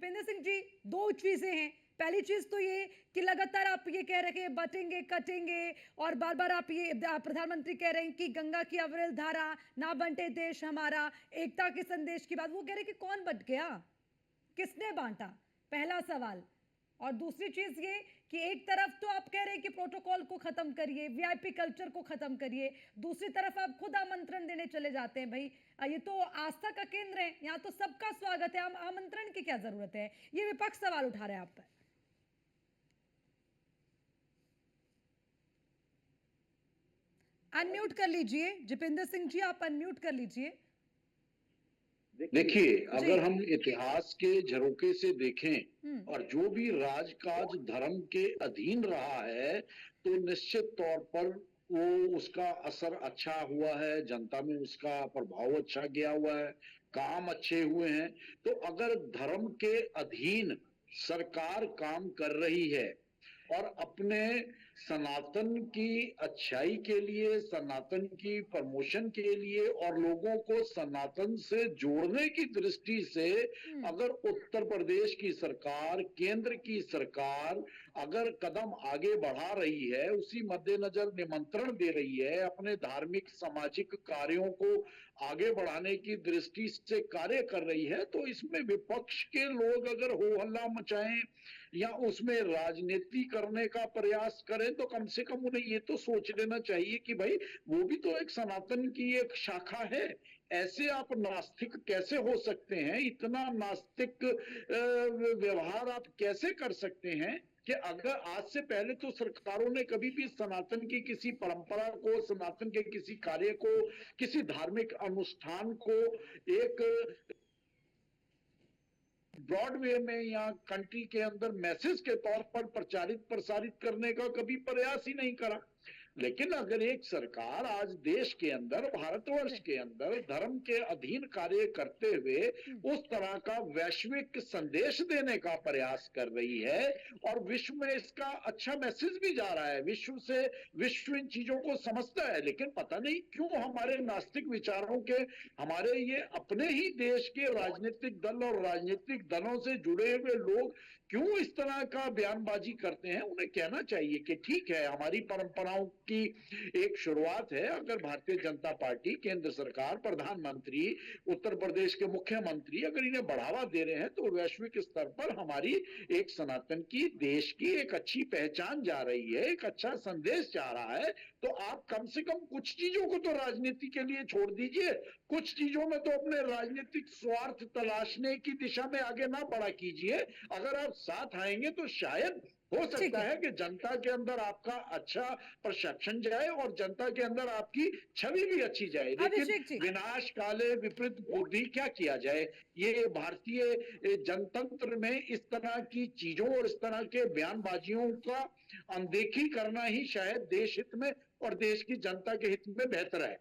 जितेंद्र सिंह जी, दो चीजें हैं। पहली चीज तो ये कि लगातार आप ये कह रहे हैं बटेंगे कटेंगे, और बार बार आप ये प्रधानमंत्री कह रहे हैं कि गंगा की अविरल धारा ना बंटे देश हमारा, एकता के संदेश की बात। वो कह रहे हैं कि कौन बट गया, किसने बांटा, पहला सवाल। और दूसरी चीज ये कि एक तरफ तो आप कह रहे हैं कि प्रोटोकॉल को खत्म करिए, वीआईपी कल्चर को खत्म करिए, दूसरी तरफ आप खुद आमंत्रण देने चले जाते हैं। भाई ये तो आस्था का केंद्र है, यहाँ तो सबका स्वागत है, आमंत्रण की क्या जरूरत है। ये विपक्ष सवाल उठा रहे हैं आप पर। अनम्यूट कर लीजिए जितेंद्र सिंह जी, आप अनम्यूट कर लीजिए। देखिए, अगर हम इतिहास के झरोके से देखें और जो भी राजकाज धर्म के अधीन रहा है, तो निश्चित तौर पर वो उसका असर अच्छा हुआ है, जनता में उसका प्रभाव अच्छा गया हुआ है, काम अच्छे हुए हैं। तो अगर धर्म के अधीन सरकार काम कर रही है और अपने सनातन की अच्छाई के लिए, सनातन की प्रमोशन के लिए और लोगों को सनातन से जोड़ने की दृष्टि से अगर उत्तर प्रदेश की सरकार, केंद्र की सरकार अगर कदम आगे बढ़ा रही है, उसी मद्देनजर निमंत्रण दे रही है, अपने धार्मिक सामाजिक कार्यों को आगे बढ़ाने की दृष्टि से कार्य कर रही है, तो इसमें विपक्ष के लोग अगर हो हल्ला मचाएं या उसमें राजनीति करने का प्रयास करें, तो कम से कम उन्हें ये तो सोच लेना चाहिए कि भाई वो भी तो एक सनातन की एक शाखा है। ऐसे आप नास्तिक कैसे हो सकते हैं, इतना नास्तिक व्यवहार आप कैसे कर सकते हैं कि अगर आज से पहले तो सरकारों ने कभी भी सनातन की किसी परंपरा को, सनातन के किसी कार्य को, किसी धार्मिक अनुष्ठान को एक ब्रॉडवे में या कंट्री के अंदर मैसेज के तौर पर प्रचारित प्रसारित करने का कभी प्रयास ही नहीं करा। लेकिन अगर एक सरकार आज देश के अंदर, भारतवर्ष के अंदर धर्म के अधीन कार्य करते हुए उस तरह का वैश्विक संदेश देने का प्रयास कर रही है और विश्व में इसका अच्छा मैसेज भी जा रहा है, विश्व इन चीजों को समझता है, लेकिन पता नहीं क्यों हमारे नास्तिक विचारों के, हमारे ये अपने ही देश के राजनीतिक दल और राजनीतिक दलों से जुड़े हुए लोग क्यों इस तरह का बयानबाजी करते हैं। उन्हें कहना चाहिए कि ठीक है, हमारी परंपराओं की एक शुरुआत है। अगर भारतीय जनता पार्टी, केंद्र सरकार, प्रधानमंत्री, उत्तर प्रदेश के मुख्यमंत्री अगर इन्हें बढ़ावा दे रहे हैं, तो वैश्विक स्तर पर हमारी एक सनातन की, देश की एक अच्छी पहचान जा रही है, एक अच्छा संदेश जा रहा है। तो आप कम से कम कुछ चीजों को तो राजनीति के लिए छोड़ दीजिए, कुछ चीजों में तो अपने राजनीतिक स्वार्थ तलाशने की दिशा में आगे ना बढ़ा कीजिए। अगर आप साथ आएंगे तो शायद हो सकता है कि जनता के अंदर आपका अच्छा परसेप्शन जाए और जनता के अंदर आपकी छवि भी अच्छी जाए। लेकिन विनाश काले विपरीत बुद्धि क्या किया जाए, ये भारतीय जनतंत्र में इस तरह की चीजों और इस तरह के बयानबाजियों का अनदेखी करना ही शायद देश हित में और देश की जनता के हित में बेहतर है।